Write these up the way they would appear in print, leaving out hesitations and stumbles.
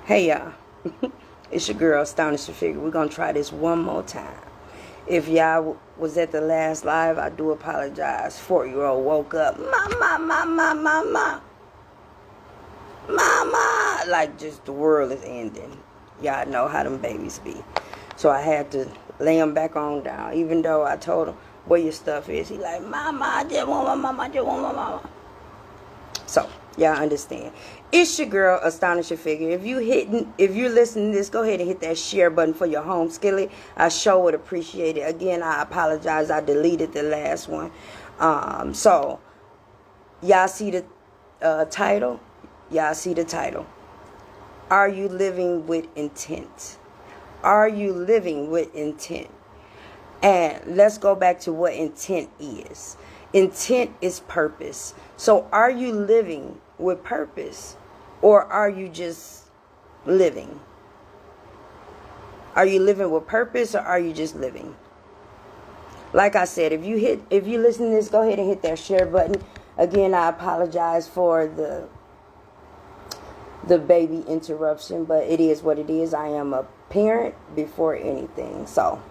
Hey y'all, it's your girl Astonishing Figure. We're gonna try this one more time. If y'all was at the last live, I do apologize. 4-year-old woke up, mama, mama, mama, mama, like just the world is ending. Y'all know how them babies be. So I had to lay him back on down. Even though I told him where your stuff is, he like, mama, I just want my mama, I just want my mama. So y'all understand. It's your girl Astonishing Figure. If you're listening to this, go ahead and hit that share button for your home skillet. I sure would appreciate it. Again, I apologize. I deleted the last one. So y'all see the title? Y'all see the title. Are you living with intent? Are you living with intent? And let's go back to what intent is. Intent is purpose. So are you living with purpose, or are you just living? Are you living with purpose, or are you just living? Like I said, if you listen to this, go ahead and hit that share button. Again, I apologize for the baby interruption, but it is what it is. I am a parent before anything, so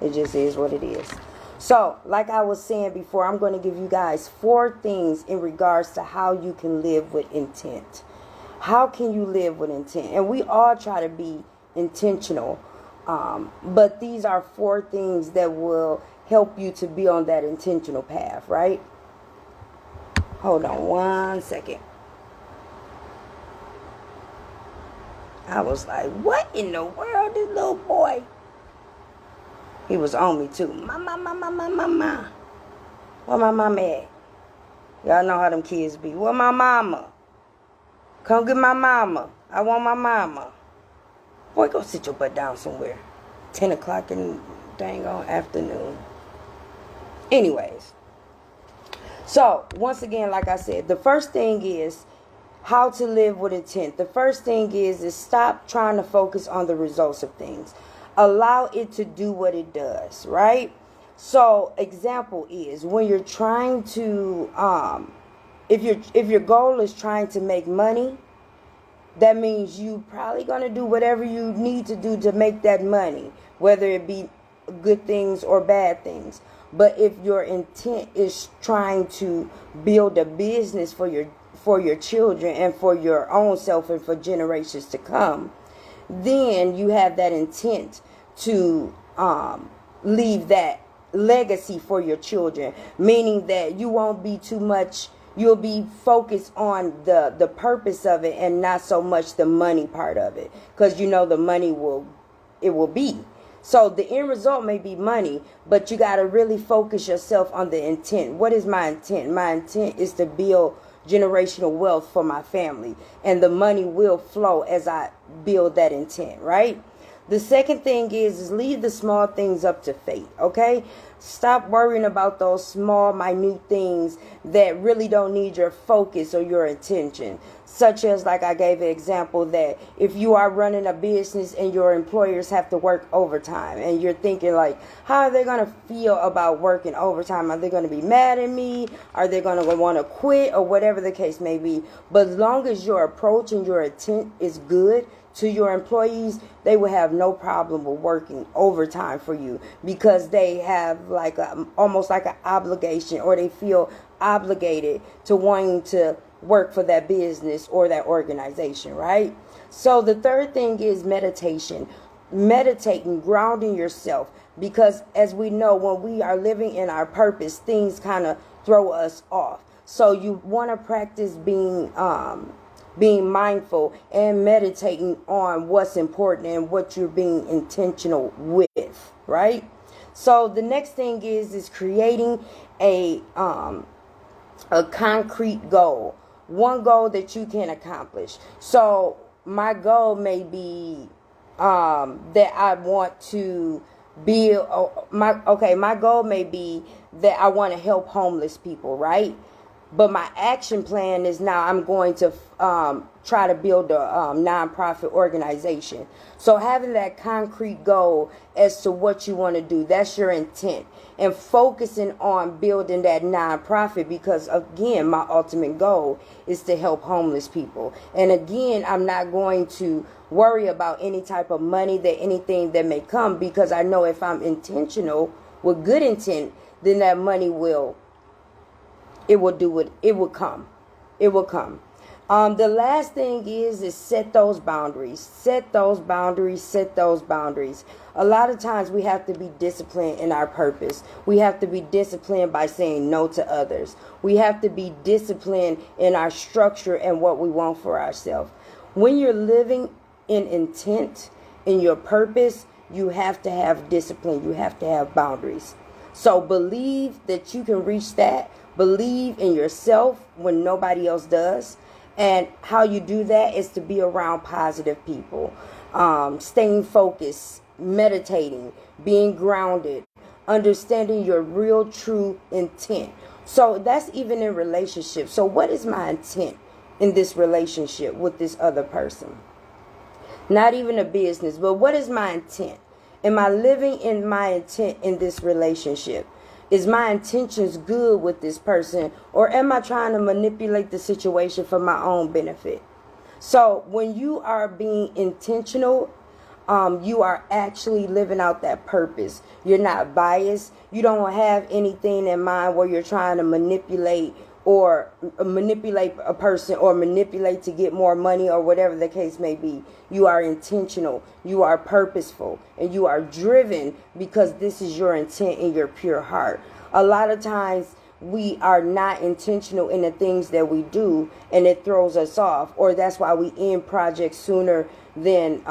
it just is what it is. So, like I was saying before, I'm going to give you guys 4 things in regards to how you can live with intent. How can you live with intent? And we all try to be intentional, but these are 4 things that will help you to be on that intentional path, right? Hold on one second. I was like, what in the world, this little boy? He was on me too. Mama. Where my mama at? Y'all know how them kids be. Where my mama? Come get my mama. I want my mama. Boy, go sit your butt down somewhere. 10 o'clock in dang on afternoon. Anyways. So, once again, like I said, the first thing is how to live with intent. The first thing is stop trying to focus on the results of things. Allow it to do what it does, right? So, example is when you're trying to, if your goal is trying to make money, that means you probably gonna do whatever you need to do to make that money, whether it be good things or bad things. But if your intent is trying to build a business for your children and for your own self and for generations to come, then you have that intent to leave that legacy for your children, meaning that you won't be too much, you'll be focused on the purpose of it and not so much the money part of it, because you know the money will be. So the end result may be money, but you got to really focus yourself on the intent. What is my intent? My intent is to build generational wealth for my family, and the money will flow as I build that intent, right? The second thing is leave the small things up to fate, okay? Stop worrying about those small, minute things that really don't need your focus or your attention. Such as, like I gave an example, that if you are running a business and your employers have to work overtime, and you're thinking like, how are they going to feel about working overtime? Are they going to be mad at me? Are they going to want to quit, or whatever the case may be? But as long as your approach and your intent is good to your employees, they will have no problem with working overtime for you, because they have like almost like an obligation, or they feel obligated to wanting to work for that business or that organization, right? So the third thing is meditation. Meditating, grounding yourself, because as we know, when we are living in our purpose, things kind of throw us off. So you want to practice being mindful and meditating on what's important and what you're being intentional with, right? So the next thing is creating a concrete goal, one goal that you can accomplish. So my goal may be that I want to build my goal may be that I want to help homeless people, right? But my action plan is now I'm going to try to build a nonprofit organization. So having that concrete goal as to what you want to do, that's your intent. And focusing on building that nonprofit, because again, my ultimate goal is to help homeless people. And again, I'm not going to worry about any type of money, that anything that may come, because I know if I'm intentional with good intent, then that money will do it. It will come. It will come. The last thing is set those boundaries. Set those boundaries. Set those boundaries. A lot of times we have to be disciplined in our purpose. We have to be disciplined by saying no to others. We have to be disciplined in our structure and what we want for ourselves. When you're living in intent, in your purpose, you have to have discipline. You have to have boundaries. So believe that you can reach that. Believe in yourself when nobody else does. And how you do that is to be around positive people. Staying focused, meditating, being grounded, understanding your real, true intent. So that's even in relationships. So what is my intent in this relationship with this other person? Not even a business, but what is my intent? Am I living in my intent in this relationship? Is my intentions good with this person, or am I trying to manipulate the situation for my own benefit? So when you are being intentional, you are actually living out that purpose. You're not biased. You don't have anything in mind where you're trying to manipulate a person, or manipulate to get more money, or whatever the case may be. You are intentional, you are purposeful, and you are driven because this is your intent in your pure heart. A lot of times we are not intentional in the things that we do, and it throws us off, or that's why we end projects sooner than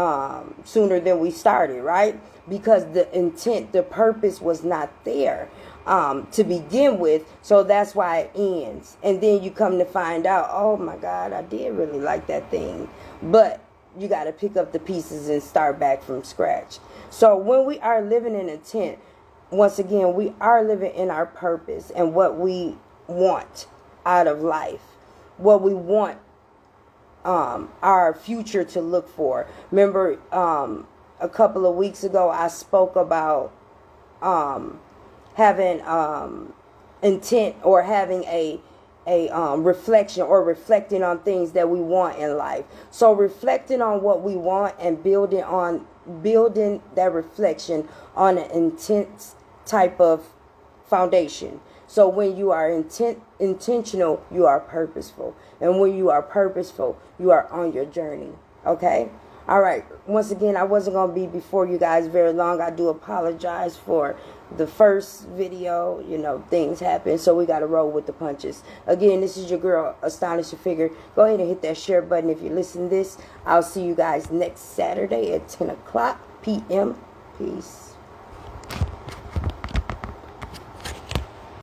we started, right? Because the intent, the purpose was not there to begin with, so that's why it ends. And then you come to find out, oh my God, I did really like that thing, but you got to pick up the pieces and start back from scratch. So when we are living in intent, once again, we are living in our purpose and what we want out of life, what we want our future to look for. Remember, a couple of weeks ago, I spoke about having intent, or having a reflection, or reflecting on things that we want in life. So reflecting on what we want and building that reflection on an intense type of foundation. So when you are intentional, you are purposeful. And when you are purposeful, you are on your journey. Okay? All right. Once again, I wasn't going to be before you guys very long. I do apologize for the first video. You know, things happen, so we got to roll with the punches. Again, this is your girl, Astonishing Figure. Go ahead and hit that share button if you listen to this. I'll see you guys next Saturday at 10 o'clock p.m. Peace.